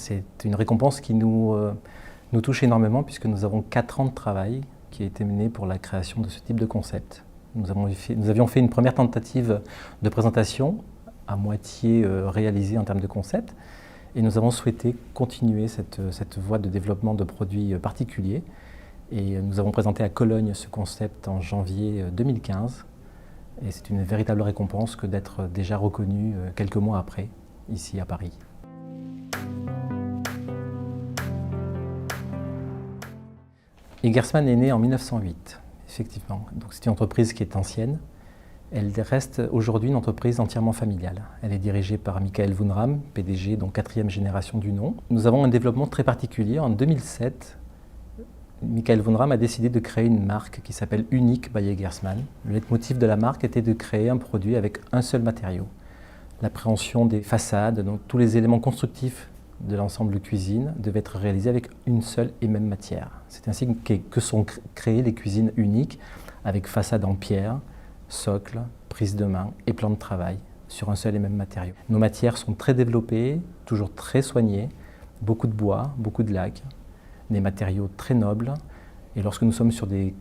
C'est une récompense qui nous touche énormément puisque nous avons 4 ans de travail qui a été mené pour la création de ce type de concept. Nous avions fait une première tentative de présentation à moitié réalisée en termes de concept et nous avons souhaité continuer cette voie de développement de produits particuliers et nous avons présenté à Cologne ce concept en janvier 2015 et c'est une véritable récompense que d'être déjà reconnu quelques mois après, ici à Paris. Eggersmann est né en 1908, effectivement. Donc c'est une entreprise qui est ancienne. Elle reste aujourd'hui une entreprise entièrement familiale. Elle est dirigée par Michael Woonram, PDG, donc 4e génération du nom. Nous avons un développement très particulier. En 2007, Michael Woonram a décidé de créer une marque qui s'appelle Unique by Eggersmann. Le leitmotiv de la marque était de créer un produit avec un seul matériau. L'appréhension des façades, donc tous les éléments constructifs de l'ensemble de cuisine devaient être réalisés avec une seule et même matière. C'est ainsi que sont créées les cuisines uniques avec façade en pierre, socle, prise de main et plan de travail sur un seul et même matériau. Nos matières sont très développées, toujours très soignées, beaucoup de bois, beaucoup de laque, des matériaux très nobles. Et lorsque nous sommes sur des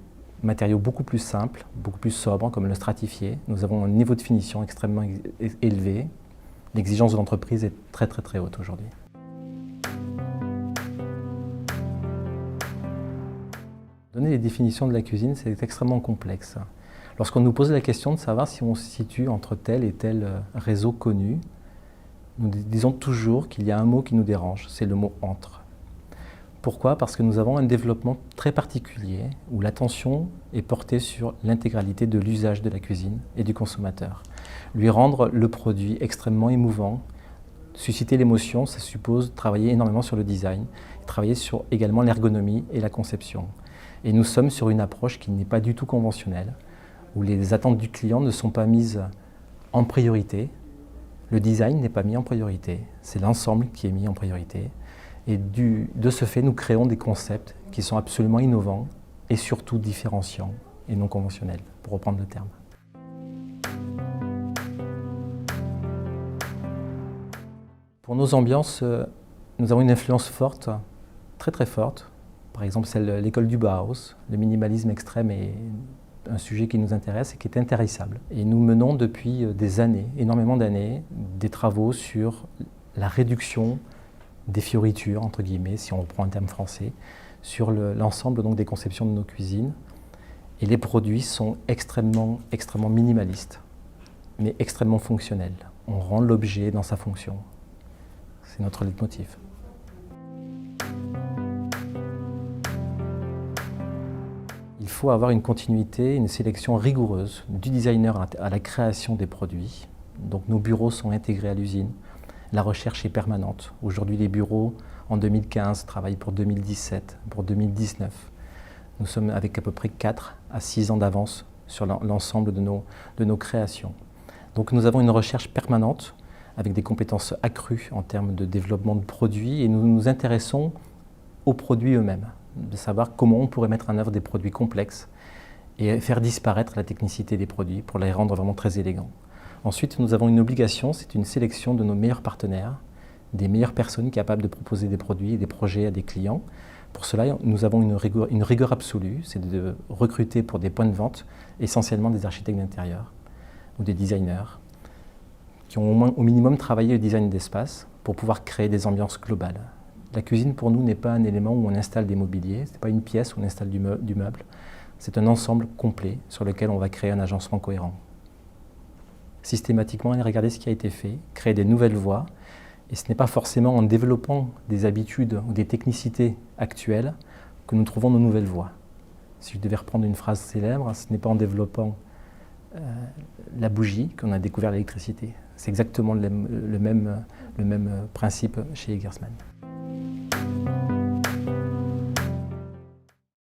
matériaux beaucoup plus simples, beaucoup plus sobres, comme le stratifié, nous avons un niveau de finition extrêmement élevé. L'exigence de l'entreprise est très haute aujourd'hui. Donner les définitions de la cuisine, c'est extrêmement complexe. Lorsqu'on nous pose la question de savoir si on se situe entre tel et tel réseau connu, nous disons toujours qu'il y a un mot qui nous dérange, c'est le mot « entre ». Pourquoi? Parce que nous avons un développement très particulier où l'attention est portée sur l'intégralité de l'usage de la cuisine et du consommateur. Lui rendre le produit extrêmement émouvant, susciter l'émotion, ça suppose travailler énormément sur le design, travailler sur également l'ergonomie et la conception. Et nous sommes sur une approche qui n'est pas du tout conventionnelle, où les attentes du client ne sont pas mises en priorité. Le design n'est pas mis en priorité, c'est l'ensemble qui est mis en priorité. Et de ce fait, nous créons des concepts qui sont absolument innovants et surtout différenciants et non conventionnels, pour reprendre le terme. Pour nos ambiances, nous avons une influence forte, très forte. Par exemple, celle de l'école du Bauhaus. Le minimalisme extrême est un sujet qui nous intéresse et qui est intarissable. Et nous menons depuis des années, énormément d'années, des travaux sur la réduction des fioritures, entre guillemets, si on reprend un terme français, sur l'ensemble donc des conceptions de nos cuisines. Et les produits sont extrêmement minimalistes, mais extrêmement fonctionnels. On rend l'objet dans sa fonction. C'est notre leitmotiv. Il faut avoir une continuité, une sélection rigoureuse du designer à la création des produits. Donc nos bureaux sont intégrés à l'usine. La recherche est permanente. Aujourd'hui, les bureaux, en 2015, travaillent pour 2017, pour 2019. Nous sommes avec à peu près 4 à 6 ans d'avance sur l'ensemble de nos créations. Donc nous avons une recherche permanente avec des compétences accrues en termes de développement de produits et nous nous intéressons aux produits eux-mêmes, de savoir comment on pourrait mettre en œuvre des produits complexes et faire disparaître la technicité des produits pour les rendre vraiment très élégants. Ensuite, nous avons une obligation, c'est une sélection de nos meilleurs partenaires, des meilleures personnes capables de proposer des produits et des projets à des clients. Pour cela, nous avons une rigueur absolue, c'est de recruter pour des points de vente essentiellement des architectes d'intérieur ou des designers qui ont au minimum travaillé le design d'espace pour pouvoir créer des ambiances globales. La cuisine, pour nous, n'est pas un élément où on installe des mobiliers, ce n'est pas une pièce où on installe du meuble, c'est un ensemble complet sur lequel on va créer un agencement cohérent. Systématiquement, regarder ce qui a été fait, créer des nouvelles voies, et ce n'est pas forcément en développant des habitudes ou des technicités actuelles que nous trouvons nos nouvelles voies. Si je devais reprendre une phrase célèbre, ce n'est pas en développant la bougie qu'on a découvert l'électricité. C'est exactement le même principe chez Eggersmann.